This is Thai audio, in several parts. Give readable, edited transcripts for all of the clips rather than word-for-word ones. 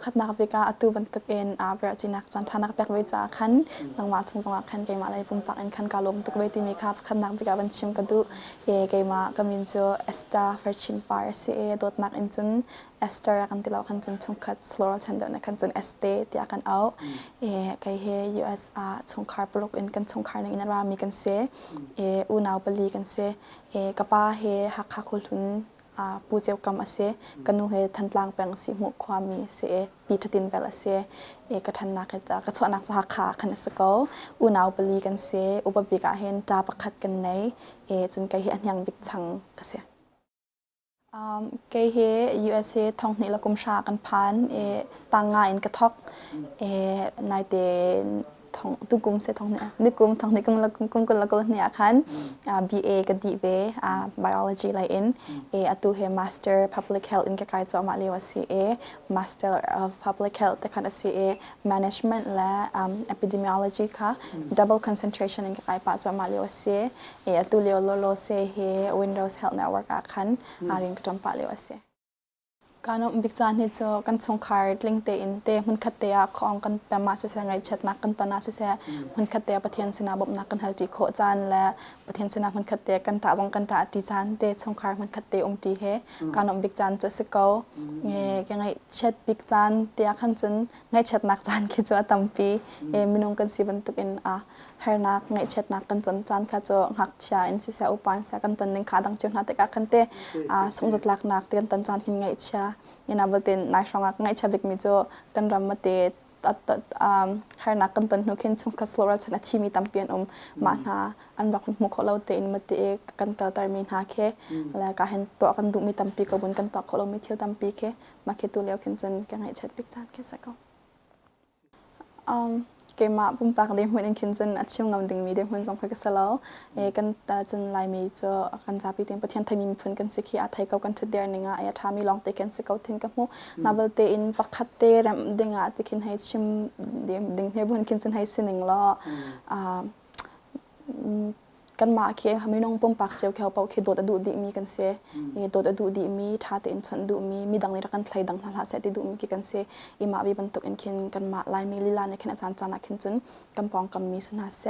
ขัดนักวิกาตูบันตุกเอ็นเบรจินักจันทานักแบกวิจาขันหลังมาทงจังหวะขันเกมาอะไรปุ่มปักเอ็นขันกาลมตุกเวทีมีครับขัดนักวิกาบันชิมกระดูเกมากำมินโจเอสตาเฟรชินปาร์ซีโดดนักเอ็นจุนเอสตากันติลาขันจุนชงคัดสโลร์ชันเดนขันจุนเอสเตที่อากันเอาเกเฮยูเอสชงคาร์ปลุกเอ็นกันชงคาร์ในอินรามีกันเซอูนาวบลีกันเซกป้าเฮฮักฮักคุลุนปูเจ้ากรรมเสกันนูเฮทันตลางแปลงสิหมุความมีเสปีทตินเวลเสกระทันนักกระชวนักสหขาคันสกออุณาวบลีกันเสอุปบิกาเห็นจาประคัดกันในจนไกเฮอันยังบิกชังกันเสไกเฮ USA ท้องนี่ละกุมชากันพันต่างงานกระทบในเดนท้องตุกุมเสท้องเนี่ยนึกุมท้องนี่กุมละกุมกุลละกุลเนี่ยคันBA กันดีเวbiology ไลน์อตุเฮ Master Public Health อินกะไกจอมาเรียกว่า CA Master of Public Health แต่คัน CA Management และ Epidemiology ค่ะ Double Concentration อินกะไกปะจอมาเรียกว่า CA อตุเรียวโลเซเฮ Windows Health Network คันเรียนกระจอมปะเรียกว่า CAการบิกจานนี่จะกันส่งคาร์ดลิงเตอินเตมันขัดเตะของกันแต่มาเสียไงเช็ดนักกันตอนน่าเสียมันขัดเตะประเทศสินาบบนักกันฮัลจีโคจานและประเทศสินามันขัดเตะกันตาวังกันตาตีจานเตส่งคาร์มันขัดเตะตีเฮการบิกจานจะสิเกายังไงเช็ดบิกจานเตะขันจนไงเช็ดนักจานคิดว่าตั้มปีมินงกันสิบันตุกินเฮนักไงเช็ดนักกันจนจานข้าจะหักเชียอินสิเสียอุปานเสียกันตอนนึงขาดังเจ้าหน้าที่กันเตะสมจุดหลักนักเตียนตอนจานหินไงเชียยันอาบตินนายช่างไงชาบิกมิโจกันรำมาเตะเฮนักกันตอนนุกินชงคัสโลรัชนะที่มีตั้มเปลี่ยนมาหาอันบักมุขเราเตะมาเตะกันตามีนหาเคแล้วก็เห็นตัวกันดูมีตั้มปีกบุญกันต่อเราไม่เที่ยวตั้มปีเคมาเคตัวเลี้ยวขึ้นจนกันไงชัดบิกจานเคสักก็เกมาปุ่มปากเดิมหุ่นขึ้นจนอัดชิมงำดึงมีเดิมหุ่นส่งไปกับสลาวกันตาจนลายมีจะกันจับปีเต็มประเทศไทยมีพื้นกันสิขีอาไทยเก่ากันทุดเดียร์นึงทามีลองเตะกันสิเก่าทิ้งกับมูนับเตอินปักขัดเตะรำดึงติกินให้ชิมเดิมดึงให้บุญขึ้นจนให้สิ่งหนึ่งล้อกันมาเคทำให้น้องปุ่มปากเจียวเขาเป่าเคโดดดูดีมีกันเสียโดดดูดีมีท่าเต้นชนดูมีดังในรักกันไทยดังหลาเสติดูมีกันเสียอิมาบีบรรทุกเอ็นเคนกันมาลายมีลีลาในขณะจานจานักเข็นจนกันปองกันมีสนาเส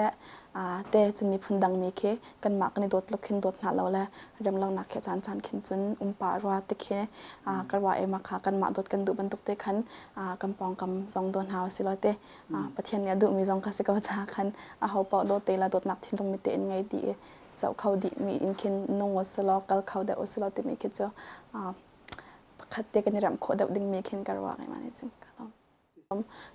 เตะจะมีพันดังมีเคกันมากันในโดดลุกขึ้นโดดหนาเราแล้วเริ่มเราหนักแค่จานเข็นจนปารัวติเคกันว่ามาขากันมาโดดกันดูบรรทุกเตะขันกันปองกันซองโดนหาวสิลอยเตะประเทศเนี้ยดูมีซองคาสิกาจาขันเขาปอโดดเตะละโดดหนักที่ตรงมีเตะไงดีเจ้าเขาดีมีอินเคนนงวัสลอกัลเขาเดอสลอติมีเคจ้าขัดเตะกันในรำโคเดดึงมีเคนกันว่าไงมาเนี่ยจริง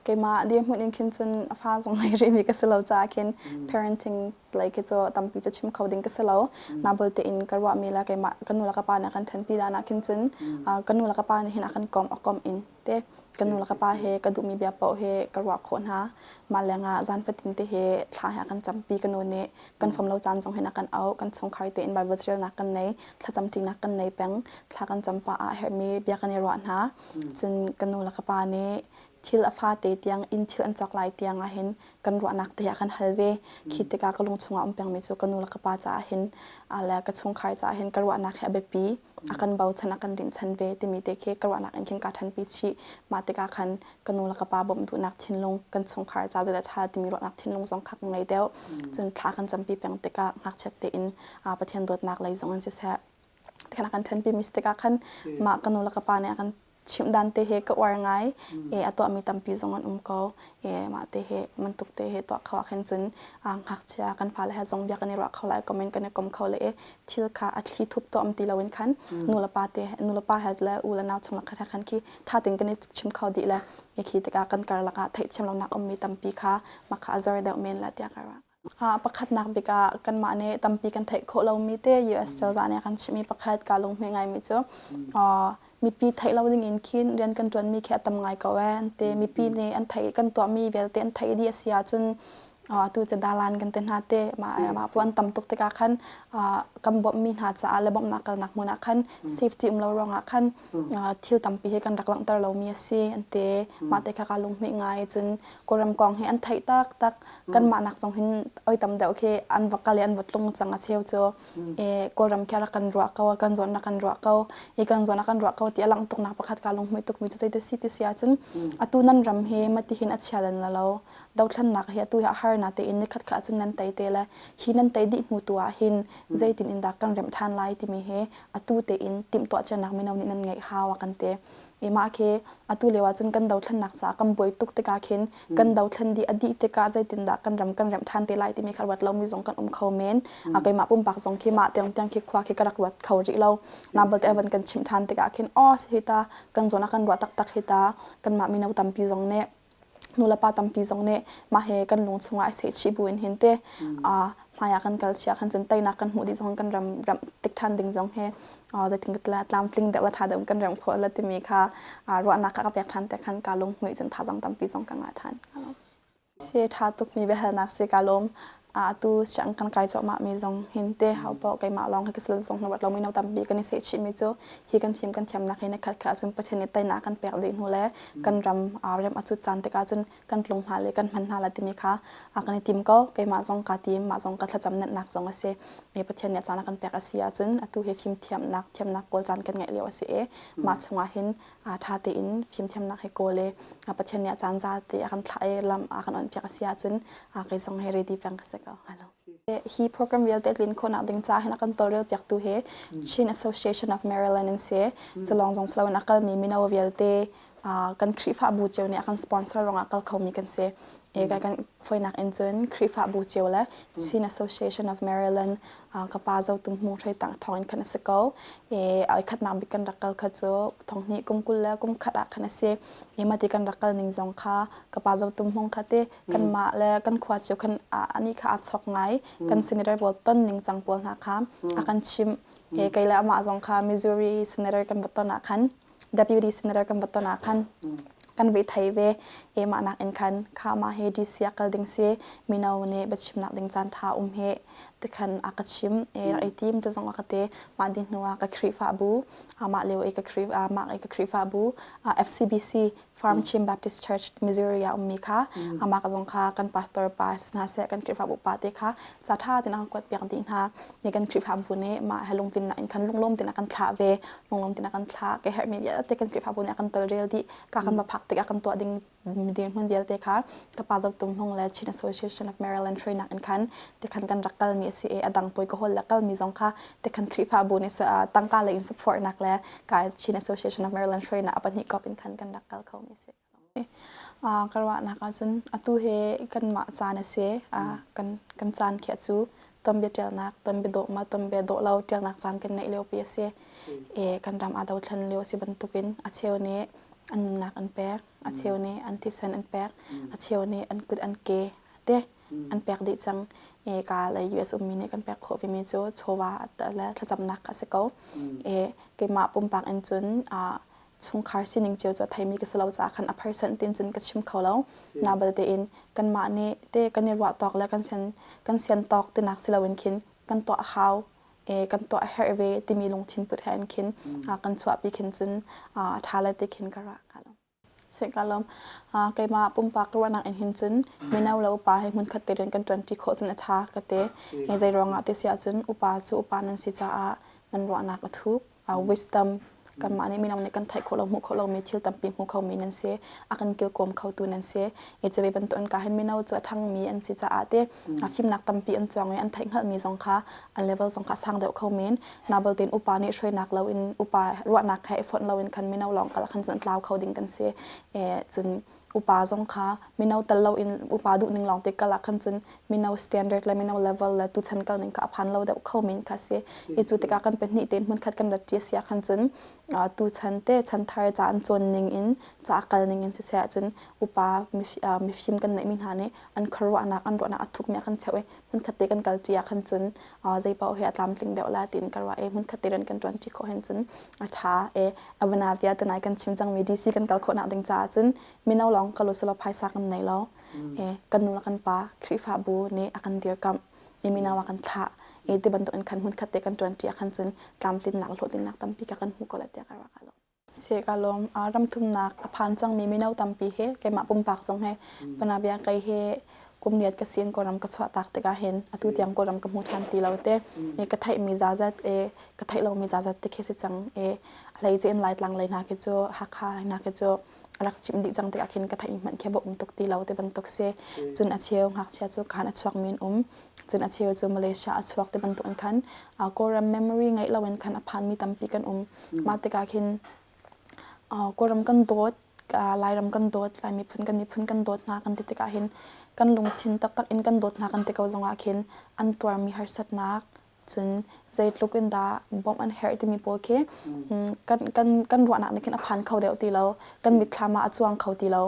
เกมาเดียมหุ่นอินเคนจนฟ้าส่งให้เรียมีกันสลาวจ้าเคน parenting เลยเคจ้าตั้มปีจะชิมเขาดึงกันสลาวนาบลเตอินกันว่ามีละเกมากันนูละกับปานักกันทันปีดานักเคนจนกันนูละกับปานี่เห็นนักกันกอมออกกอมอินเตกันนูละกับปาเฮกันดูมีเบียเป่าเฮกันว่าคนหามาแรงจานฟตินเตเฮทาหากันจำปีกันโนเนกันฟอมเราจานส่งให้นักกันเอากันส่งคาริเตอินบายเวอร์เชียลนักกันในถ้าจำจริงนักกันในแปงถ้ากันจำปาเฮมีเบียกันในร้านหาจนกันนูละกับปาเนทิลอาฟาเตตียงอินทิลอันจักไลตียงเห็นกันรัวนักเตียกันฮัลเวคิดกากลงชงอัมเปียงมิจูกันนูลักปาจ้าเห็นแล้วก็ชงคายจ้าเห็นกันรัวนักแฮเบปีอากันเบาชนะกันดินชันเวติมีเตเคกันรัวนักอันเข่งกาทันปีชีมาเตกาคันกันนูลักปาบ่มดูนักทินลงกันชงคายจ้าจะได้ชาติมีรัวนักทินลงสองขักไงเดียวจนทากันจำปีเปียงเตกาหักเช็ดเตอินประเทศตัวนักไหลสองอันจะแซ่ขณะกันทันปีมิสเตกาคันมากันนูลักปาเนี่ยกันชิมดันเตเฮก็วางไงตัวมีตั้มปีจงอันก็มาเตเฮมันตุกเตเฮตัวเขาเข็นจนหักเชียกันฟ้าเลยจงเบียกันในรักเขาเลยก็มันกันในกลมเขาเลยที่ละค่ะอัดที่ทุบตัวอัมตีละเว้นคันนูละปาเตนูละปาเฮดแล้วอูละนาวชงละค่ะคันที่ถ้าถึงกันในชิมเขาดีแล้วอยากคิดแต่การการละค่ะเทชิมเราหนักมีตั้มปีค่ะมาค่ะจอยเดาเมนละเดียกันประคัดนักบิกากันมาเนี่ยตั้มปีกันเทโคเรามีเต US เจ้าจานเนี่ยกันมีประคัดการลงเพียงไงมิจ้ามีปีไทยเราดึงอินคินเรียนกันจนมีแค่ตำไงก็แวนเตมีปีนี้อันไทยกันตัวมีเวลเตอันไทยดีเสียจน tuจะดาลันกันเต็นหาเตมาพวนตำตุกเตกาคันกำบบมีหาจะอะไรบ่มนักนักมุนักคัน safety เรารองอ่ะคันทิวตำปีให้กันรักหลังตเรามีเสียอันเตมาเตกาลุงไม่ง่ายจนกรำกองให้อันไทยตักกันมานักจงเห็นอ้อยตำเดาโอเคอันวักกะเลอันวัดลงจังอาเชียวโจกรำแค่รักกันรัวเขากันจนนักกันรัวเขากันจนนักกันรัวเขาที่หลังตกนักประคัดการลงไม่ตกมีจะได้สิที่เสียจนตูนั้นรำเฮมาที่เห็นอัจฉริยะแล้วดาวทันนักเฮียตัวหานาเตอินนิคัดขาจนนั้นไตเตละหินันไตดิมูตัวหินใจตินอินดักกันเรมทันไลติมีเฮอตูเตอินติมตัวจะนักไม่นานินันไงฮาวกันเตมาเคอตูเลวจนกันดาวทันนักจากกันบวยตุกเตกาเข็นกันดาวทันดีอดีตเตกาใจตินดักกันเรมทันเตไลติมีขัดวัดเรามีสงกันเขาเมนไกมาปุ่มปากสงเคมาเตียงเคควาเคกระดักวัดเขาจิเรานาบเตวันกันชิมทันเตกาเข็นอ้อสิตากันจนนักกันวัดตักเฮตากันมามีนาวตัมปีสงเนนูละปาตัมปีจงเนมาเฮกันลงสงายเสชิบุนเห็นเตมายากันกัลเชียกันจนไตนักกันหูดิจงกันรำติกทันดิ่งจงเฮจะถึงกันละตามติงเดวละทาเดิมกันรำขวดละติมีค่ะรัวนักก็เปียกทันแต่คันการลงหวยจนทาจังตัมปีจงกันงาทันเสียทาตุกมีเบหนักเสียการลมตูจังกันไกจอมามีจงเห็นเตะเขาบอกไกมาลองให้กษลจงนวัดเราไม่นำตามบีกันในเสชิมิโจฮีกันพิมกันเทียมนักให้ในขัดขาจนประเทศในไตนักกันแปลกดินหัวแล้วกันรำเรียมอจุจันแต่กาจนกันลงหาเลยกันพันหาละติมีค่ะกันในทีมก็ไกมาจงกาทีมมาจงกัดจำเน็ตนักจงเสในประเทศเนี่ยจานักกันแปลกเสียจนตูเฮฟิมเทียมนักโกจันกันไงเลี้ยวเสียมาชงเห็นทาเตอินฟิมเทียมนักให้โกเลยประเทศเนี่ยจานจาเตะกันไทยลำกันอ่อนแปลกเสียจนไกจงให้เรดีแปลงกันสักเอาฮีโปรแกรมเรียลเดลินคนนักดิ่งจ้าให้นักกันตัวเรียลเปียกตัวเฮชิน Association of Maryland นั่นเสียจะลองจงสลาวันนักกันมีนาวเรียลเตกันคริฟ้าบูเจลเนี่ยกันสปอนเซอร์รองนักกันเขามีกันเสียกันไฟนักเอ็นจนคริฟ้าบูเจลและชิน Association of Maryland กับป้าเจ้าตุ้มมูใช้ต่างทองกันสกอเอาขัดน้ำบิกันรักกันขัดโจทองนี้กุมกุลแล้วกุมขัดอักกันเสียมาตีกันรักกันหนึ่งจงค่ะกับป้าเจ้าตุ้มหงคัดเตกันมาแล้วกันขวดเจ้ากันอันนี้ค่ะอัดชกไงกันเซนเตอร์บอลตันหนึ่งจังปวลนะคะกันชิมไกลแล้วมาจงค่ะ Missouri Senator กันบัตรนักขัน Deputy Senator กันบัตรนักขันกันวิทัยเวมานักเอ็นคันข้ามาเฮดิเซียกัลดิงเซมีนาวเนบัดชิมนักดิงจันทาเฮแต่คันอากาชิมไอทีมจะจงอากาเตมาดินนัวกับครีฟาบูมาเลวกับครีมากับครีฟาบู FCBC Farm Chim Baptist Church Missouri มีค่ะมากับจงค่ะกันพาสตอร์ปาสนาเซกันครีฟาบูปาเตค่ะจะท่าตินักกวดเปียกดินฮะมีกันครีฟาบูเนมาให้ลงตินนักคันลงตินักกันทาเวลงตินักกันทาแกเฮมีเดียแต่กันครีฟาบูเนกันตัวเรียลดีกันมาพักแต่กันตัวดิ่งมีเดียมันเดียเตค่ะกับป้าเจ้าตุ้มหงและ Chin Association of Maryland ช่วยนักคันแต่คันกันรักกันมี SCA อดังปอยก็ฮอลและก็มีจงค่ะแต่คันทริฟาบูนี่ตั้งการเลย in support นักและการ Chin Association of Maryland ช่วยนักปัจจุบันก็เป็นคันกันรักกันเขามีสิกระว่านักจนตูเฮกันมาจานเสียกันจานเขียจูต้มเบียเจลนักต้มเบียโดมาต้มเบียโดเราเจลนักจานกันในเลี้ยวเปียเสียกันรำอาดาวทันเลี้ยวสิบันตุกินอาเชลเนอันนักอันแปกอาเชลเนอันที่เซนอันแปกอาเชลเนอันกุดอันเกเดอันแปกดิจังกาเลย US มีในกันแปกโควิมิโจโชวาแต่และถ้าจำนักก็สกอเกมาปุ่มปากอันจนชงคาร์ซินิงเจียวจะไทยมีกษัตริย์จากคันอพาร์เซนตินจนกระชิมเขาแล้วนาบลเตอินกันมาเนเตกันเนรวะตอกและกันเซียนตอกตินักสิลาวินคินกันตัวเขากันตัวเฮอร์เวที่มีลงทินปุถแทนคินกันสวบปีคินจนทาเลติคินกระระกันเสกกันลมไกมาปุ่มปากรัวนักเอ็นหินจนไม่น่าเราอุปาให้มันขัดเตือนกันจนที่โคจนทากเตใจรองเตเสียจนอุปาจูอุปานันสิจ้านันรัวนักทุกwisdomกันมาเนี่ยมีน้ำในกันไทยคนเรามุขเรามีเที่ยวตำปีมุขเขามีนั่นเสียอาการเกี่ยวกับเขาตัวนั่นเสียจะไปบรรทุนการให้มีน้ำจะทั้งมีอันสิจะอาเตฟิมนักตำปีอันจองอันไทยเขามีสองขาอันเลเวลสองขาสร้างเดี่ยวเขามีนาบลเตนอุปาเนี่ยช่วยนักเราอินอุปารัวนักให้ฝนเราอินคันมีน้ำลองกันละคันจนลาวเขาดิ่งกันเสียจนอุปาสงขามีน้ำแต่เราอินอุปาดุหนึ่งลองติกันละคันจนมีน้ำ standard และมีน้ำ level และตุชันกันหนึ่งกับพันเราเดี่ยวเขามีค่ะเสียจุดติกันเป็นนิเตนมันคัดกันระเจียเสียคันจนตุชันเตชันทารจานจนหนึ่งอินจากกันหนึ่งอินเสียจนอุปามีฟิมกันในมินหานี่อันครัวนักอันรัวนักทุกเมียกันเฉยมันคัดเตกันกัลเจียคันจนใจเป่าเหตุลำติงเดี่ยวละตินกันว่ามันคัดเตกันกันจนที่เขาเห็นจนช้าอเวนาเวียตัวไหนกันชิมจังมีดีซีกันกัลโคนักดิงจ้าจนมีน้ำลองกัลลุสลบภายสักกันไหนแล้ว กันนูละกันปาคริฟาบูเนี่ยอากันเดียร์กับมีนาว่ากันท่าที่บรรทุกคันหุ่นขัดเตกันจวนเจียคันจนตามตินหนักโหลตินหนักตั้มปีกันหูก็เลยเตียกันว่ากันเสกอารมณ์รำทุ่มนักอภันจังมีนาตั้มปีเฮแกมาปุ่มปากจงให้ปนาเบียไกเฮกุมเนียดกษียณกรำกระชวตักแต่ก็เห็นอตุเตียมกรำกับหูทันตีเราเตกระไทยมีซาจัดกระไทยเรามีซาจัดที่เคสจังอะไรเจนไลท์ลังเลยนะกิจฮักฮาเลยนะกิจรักจิมดิจังแต่อาคินกระไทยมันแค่บอกตุกตีเราแต่บรรทุกเสจนอาเชียวหักเชียจูการอัดสวกมีนจนอาเชียวจูมาเลเซียอัดสวกแต่บรรทุกคันกรำเมมโมรีไงเราเว้นคันอภันมีตั้มปีกันมาแต่ก็อาคินกรำกันโดดลายรำกันโดดลายมีพื้นกันโดดนากันติดก็เห็นกันลงชินตักอินกันโดดนากันติดก็จงอาคินอันตัวมีฮาร์สัตนักจนใจลุกอินดาบอมอันเฮอร์ที่มีโปเคกันรัวนักในคินอภันเขาเดียวตีเรากันมิดคลามาอจวงเขาตีเรา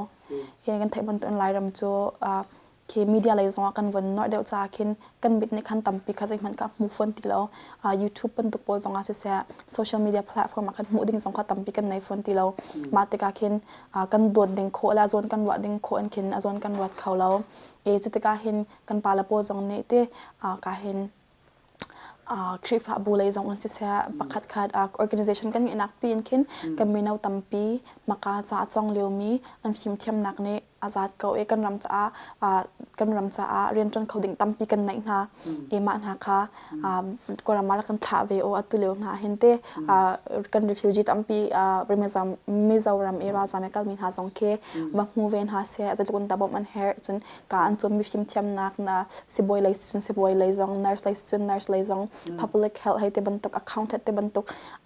กันไทยบนตัวลายรำโจเคมีเดียเลยจงอากันวันน้อยเดียวจ้าคินกันมิดในคันตั้มปีข้าใจมันกับมูฟอนตีเราYouTube เป็นตัวโปรจงอาเสียโซเชียลมีเดียแพลตฟอร์มกันมูดิ้งจงข้าตั้มปีกันในฟอนตีเรามาติกาคินกันโดดดิ้งโคและจนกันวัดดิ้งโคอันคินจนกันวัดเขาเราจุดติกาเห็นกันปาละโปจงเนเตกาเห็นคริฟาบูเลยจงอันเสียปักขัดorganization กันมีนักปีนคินกันมีแนวตั้มปีมากาจ้าจงเลี้ยวมีอันฟิมเทียมนักเนอาจารย์เขากันรำจ้าเรียนจนเขาดิ่งตั้มปีกันไหนนะมาหาค่ะก็รำมาแล้วกันท่าเวโออัตุเลี้ยวนะเห็นเต้กัน refugee ตั้มปีมิซารัมราจามีกัลมีหาสองเคบักมูเวนหาเสียจะตุนตาบอมันเฮร์จนการจนมีฟิมเทียมนักนะสิบอยเลยจนสิบอยเลยจง nurse เลยจน nurse เลยจง public health ให้เตบันตุก accountant เตบันตุก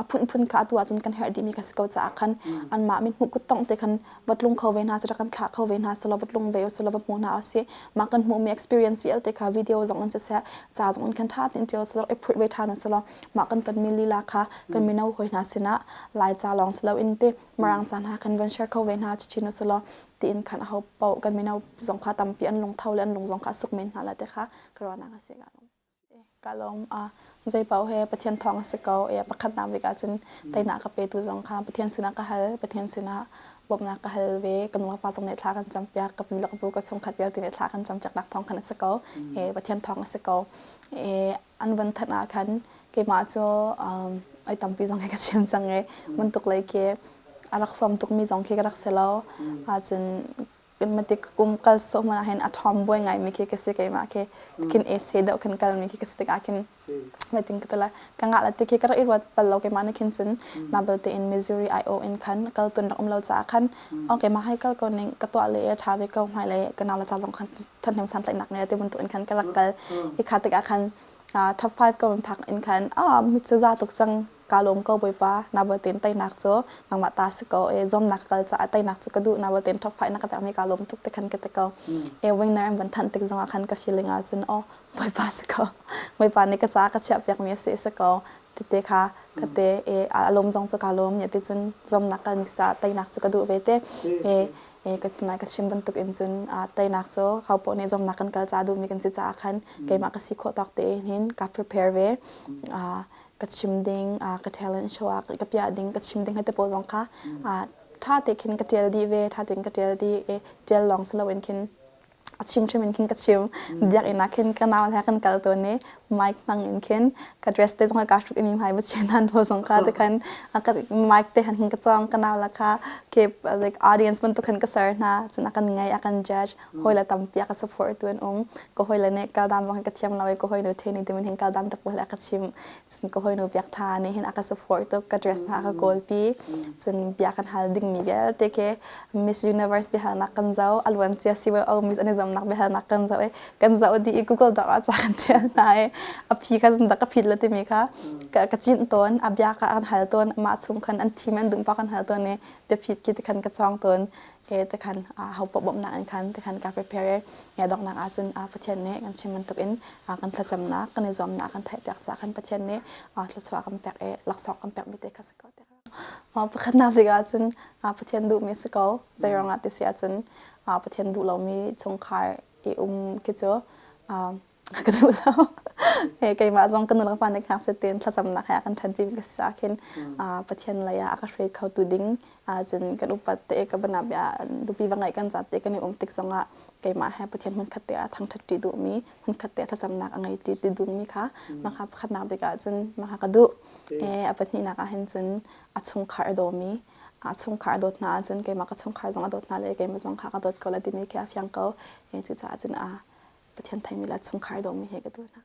พุ่นขาตัวจนกันเฮร์ดีมีกันสกัดจากกันอันมามิหุกุต้องเตกันวัดลุงเขาเวนหาจะกันขาเขาเวนหาสลับวัดลุงเวลสลับมูนาเอาเสียมากันมูมี experience วิเอลเตค่ะวิดีโอจงอันจะเสียจ่าจงอันกันท่าตินเจียวสลับไอ้พูดไว้ทานุสลับมากันตันมีลีลาค่ะกันมีแนวหอยนาสินะลายจ่าลองสลับอินเตมารังจานหา convention เขาเวนหาชินุสลับตีนขันเขาเป่ากันมีแนวจงขาตั้มปีอันลงเท่าและอันลงจงขาสุกเมนหาละเตค่ะกรอนาเสียกันลงใจเป่าเฮปะเทียนทองสกาวประคัดน้ำวิกาจนไตหนักกับเปตุจงค่ะปะเทียนสินะก็ฮัลปะเทียนสินะบอมนักก็ฮัลเวกันว่าปาจงเนตลากันจำเปียกับมีลักบูก็ชงขัดเปียติเนตลากันจำจากนักทองขันสกาวปะเทียนทองสกาวอันวันถัดมาคันเกมาโจไอตั้มปีจงเฮกับเชียมจังเงมันตกเลยเกอารักฟอมตกมีจงเฮกับรักเซลล์จนกันมาติกุมกัลสมาเห็นอัฐอมบ่อยไงมีเคกสิกมาเคกินเอสเฮดกันกัลมีเคกสิกอาคินมาติงกันละกังอาลติเคกระอีวัดปัลเราเกมาในคินจนนาเบลเตอินมิสซูรีไอโออินคันกัลตุนรักเราจะคันโอเคมาให้กัลก่อนนึงกตัวเลยชาเวก็ให้เลยกันเอาละจะสองคันทันทำสันไหลหนักเนี่ยที่บนตัวอินคันกัลกัลอีกขาติกอาคันท็อป5ก็เป็นพักอินคันมิจะจะตกจังกาลมก็บ่อยป้านาบเต็นไตนักโจนังมาตาสก็จอมนักกัลจะไตนักโจก็ดูนาบเต็นท็อป5นักแต่ไม่กาลมทุกแต่คันก็แต่ก็วิงเนอร์บันทันติกจังคันก็ฟีลลิ่งอาจนบ่อยป้าสก็บ่อยป้านี่ก็จะก็เชียบอยากมีเสียสก็ติเตค่ะก็เตอารมณ์จงจะกาลมเนี่ยติจนจอมนักกันมิกษาไตนักโจก็ดูเวเตก็นายก็ชิมบันตุกอินจนไตนักโจเขาปนในจอมนักกันก็จะดูมีกันจะจ้าคันเกมาก็สิโคตอกเตหินกับ prepare เวกัดชิมดิ้งกัดเทเลนชัวกับยาดิ้งกัดชิมดิ้งให้เตโปจงค่ะถ้าเตคินกัดเจลดีเวถ้าเตคินกัดเจลดีเจลลองสโลว์อินคินชิมมินคินกัดชิมอยากอินักคินกันนาวแท้กันกัลตัวนี้ไมค์มังอินคินกัดเรสเตจงกัดชุกอิมิมไฮบุชินันโปจงค่ะแต่คันกัดไมค์เตหันคินกัดจองกันนาวละค่ะเก็บ like audience มันตุกันกัดเซอร์นะจนอากันไงอากัน judge หอยละตั้มปีอากัน support ตัวน้องก็หอยละเนี่ยกัลดันจงกัดชิมเราก็หอยนูเทนี่แต่มันเห็นกัลดันตะปูละกัดชิมจนก็หอยนูเบียกทานเนี่ยเห็นอากัน support ตัวกัด dress นะกัด gold ปีจนเบียกันฮัลดิ้งมีเบียเตเค Miss Universe เบียนักกันเจ้าอัลวันเจียสิว่าMiss อันนี้จำนักเบียนักกันเจ้าดี Google ดอกอาจารย์เทียนนายพี่ก็จะดักผิดแล้วที่มีค่ะกระจินต้นอับยากันหายต้นมาชุมคันอันที่มันดึงปากันหายต้นเนี่ยเดี๋ยวผิดกิจการกระจองต้นแต่คันเขาปบบหนักคันแต่คันการ prepare เนี่ยดอกหนักอาจจะประเทศนี้กันชิมันตกอินกันพระจำนักกันในจอมนักกันไทยจากจากคันประเทศนี้หลักสวากันแปลกหลักสองกันแปลกไม่ได้ค่ะสกอตประคันนาวิกาจนประเทศดูมีสกอตใจรองอาติเสียจนประเทศดูเรามีชงคายกิจก็ดูแล้ว cái mà dòng cái nụ phản cái sẽ tiền thật chậm nạc hay kan thân phim cái sa khen bắt thiên lại à cái khâu tu ding chân cái upat te cái bên abia dupi vang ai kan zat te cái này tích zonga cái mà hay bắt thiên mình khát te thang thật ti du mi mình khát te thật chậm nạc angai ti du mi kha mà khát khát nạc bega chân mà khát du bắt ni nạc hen chân chung khar do mi chung khar dot na chân cái mà cái chung khar zonga dot na le cái mà zong khar dot ko la ti mi cái fyang ko chu cha chân bắt thiên thay mi la chung khar do mi he cái tu na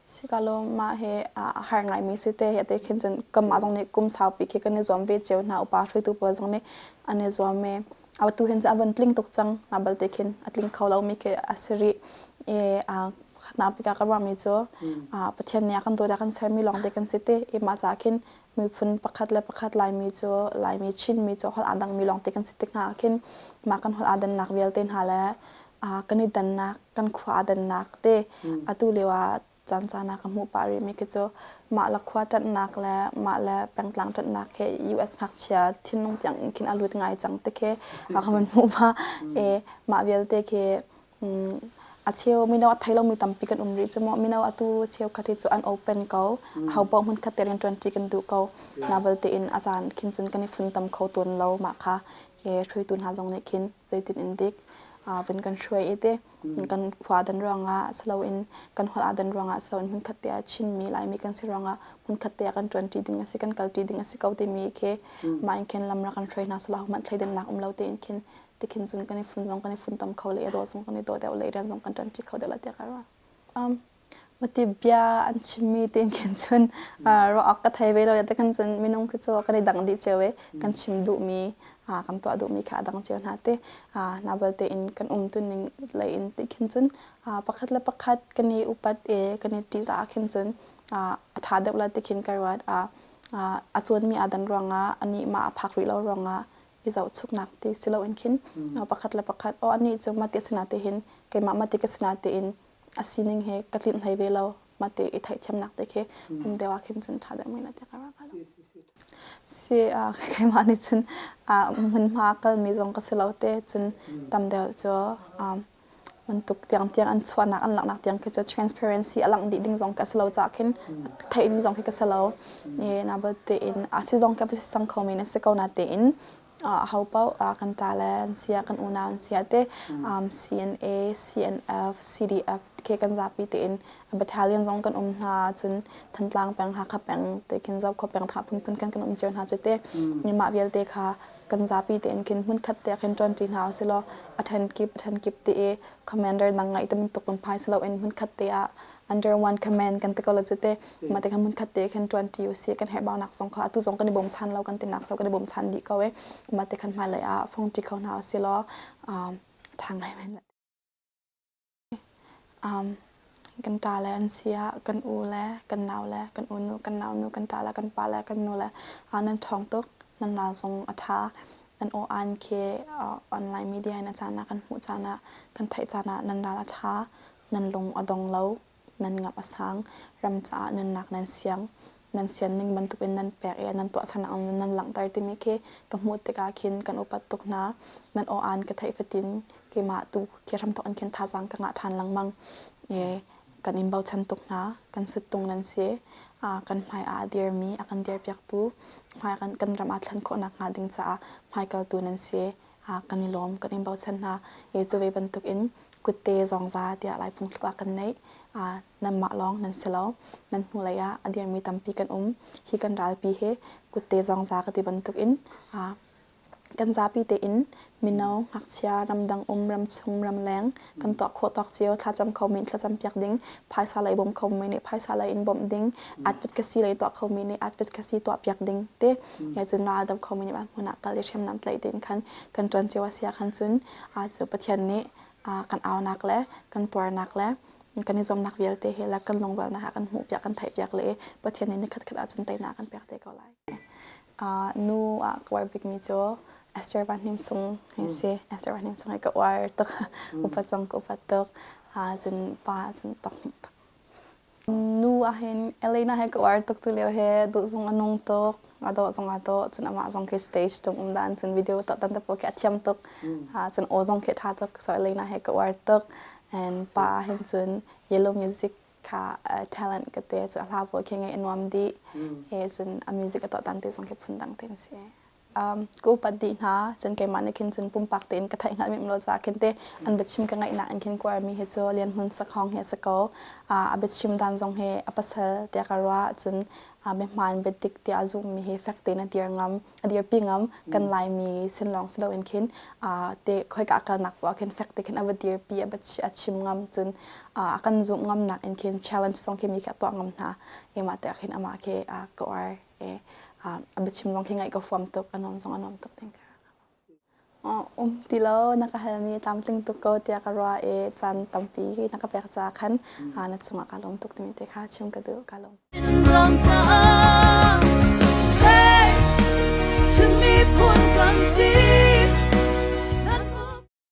si kalau ma he har ngai mi si te te khin chen kam ma jong ne kum sau pi ke kan zom ve cheu na upa thui tu pa jong ne ane zom me aw tu hen za van tling tok chang na bal te khin atling khawlo mi ke asiri na pi ka ka mi cho pathian nya kan do da kan sar mi long te kan si te e ma cha khin mi phun pakhat lai mi cho lai mi chin mi cho hol adang mi long te kan si te nga khin ma kan hol adan nak vel ten hala kan ni dan nak kan khwa dan nak te atu lewa chan chana ka mu pari mi ke cho ma la khwa tat nak la ma la pang tlang tat nak ke US hak chia thin nong tyang kin alut ngai chang te ke a khaman mu ba ma vel te ke a cheu mi no thailo mi tampi kan umri chmo mi no atu cheu khathi chu an open ko how ba mun khater 20 kan du ko na bal te in achan khin chun kan fun tam kho ton lo ma kha thui tun ha jong ne khin zaitin indik ven kan shoi ite kan khwa dan ronga slow in kan hol adan ronga slow in hun khatia chin mi lai mi kan si ronga hun khatia kan 20 ding asi kan kalti ding asi kaute mi ke ma in ken lamra kan shoi na sala man thaiden nak umlo te in kin tikin chun kan fun fun tam khole do song kan do de le ran song kan 20 khode la te kara mati bia an chimi ten ken chun ro ak ka thai ve lo ya te kan chun minung khu cho kan dang di chewe kan chim du mi kan to adu mi kha dang chew na te na bal te in kan tu ning lai in te ken chun pakhat la pakhat kan ni upat kan ni ti za ken chun tha de la te kin karwat a chon mi adan ronga ani ma phak ri lo ronga izau chuk nak te silo in kin pakhat la pakhat o ani chu ma te sna te hin ke ma te ke sna te in asining he katlin hai velo mate I thai cham nak te ke dewa kin chun tha da mai na te kara ba si ke ma ni chun mun ma kal mi jong ka selo te chun tam del cho man tuk tiang an chwa nak an lak nak tiang ke cho transparency alang di ding jong ka selo cha kin thai ni jong ke ka selo na ba te in asi jong ka pi sang kho mi na se ko na te in how about kan talent sia kan unan sia te CNA CNF CDF ke kan zapi te in battalion jong kan na chun thantlang pang ha kha pang te kin zau kho pang tha pun kan chen ha chute ni ma vial te kha kan zapi te in kin hun khat te khin 20 na selo athan kip te commander nangai te min tok pun phai selo in hun khat te under one command kan te ko lachete ma te kan mun khatte kan 20 UC kan he baw nak song kha tu jong kan bom chan lo kan te nak so kan bom chan di ko we ma te kan ma le phong ti ko na se lo thang ai men kan ta le an sia kan u le kan naw le kan u nu kan naw nu kan ta la kan pa la kan nu le anan thong tok nan na song atha nan o an ke online media na chana kan hu chana kan thai chana nan la tha nan lung adong lo nan ngap asang ram cha nan nak nan sian ning ban tu pen nan pek nan to chana nan lang tar ti mi ke ka mu te ka khin kan upat tok na nan o an ka thai fatin ke ma tu ke ram to an khen tha jang ka nga than lang mang kan im bau chan tok na kan sut tung nan se kan mai dear mi akan dear pyak tu mai kan ram a thlan kho nak nga ding cha mai kal tu nan se kan ni lom kan im bau chan na chu ve ban tuk in kutte zong za tia lai pung tla kan nei nan ma long nan selo nan hulaya adir mi tampi kan hi kan ral pi he kutte zong za ka ti ban tuk in kan za pi te in minau hak chia ram dang ram chung ram leng kan to kho tok cheo tha cham kho min tha cham pyak ding phai sa lai bom kho mai ne phai sa lai in bom ding atpit ka si lai to kho mi ne atpit ka si to pyak ding te ya chun na dam kho mi ne ba huna ka le shem nam tlai ten kan ton chewa sia khan chun chu pathian ne kan aw nak le kan tor nak le kan zom nak vel te hela kan long wal na kan hu pyak kan thai pyak le pathian ne khat khat a chun tai na kan pyak te ko lai nu kwar big mi cho Esther Van Nim Sung se Esther Van Nim Sung ai ka war tok upat song ko upat tok chun pa chun tok nu a hen Elena he ka war tok tu le he do song anong tok ado chun ama song ke stage tok dan chun video ta tan ta po ke athiam tok chun o song ke tha tok so Elena he ka war tok and pa hen chun yellow music ค่ะ talent ก็เตะจะลาบว่าแค่ไงนวมดีจนmusic ก็ต่อตันเตะส่งแค่พุ่นดังเต็มเสียกูปัดดีนะจนแกมันในคินจนปุ่มปากเต็นกระทายงานมีมโลจากคินเตอันเบ็ดชิมกันไงนะอันคินกว่ามีเหตุโจเรียนหุ่นสักห้องเหตุสักก็เบ็ดชิมดันจงเหอปัสเซเตียการว่าจนเบ็ดมันเบ็ดติกเตียจุมีเหตุแฟกเตนเดียร์งามเดียร์ปีงามกันลายมีเส้นลองสโลว์อันคินเตะค่อยกับการหนักว่าคินแฟกเตคินเอาเดียร์ปีเบ็ดชิมงามจนกันจุงามหนักอันคิน challenge จงคินมีแค่ตัวงามนะมาเตะคินอามาเคก็abis chimzong kingai ko form tok anom tok tengka tilo nakahalmi tamtling tok ko tia karwa chan tampi nakapek cha khan nat sunga kalom tok timite kha chim kadu kalom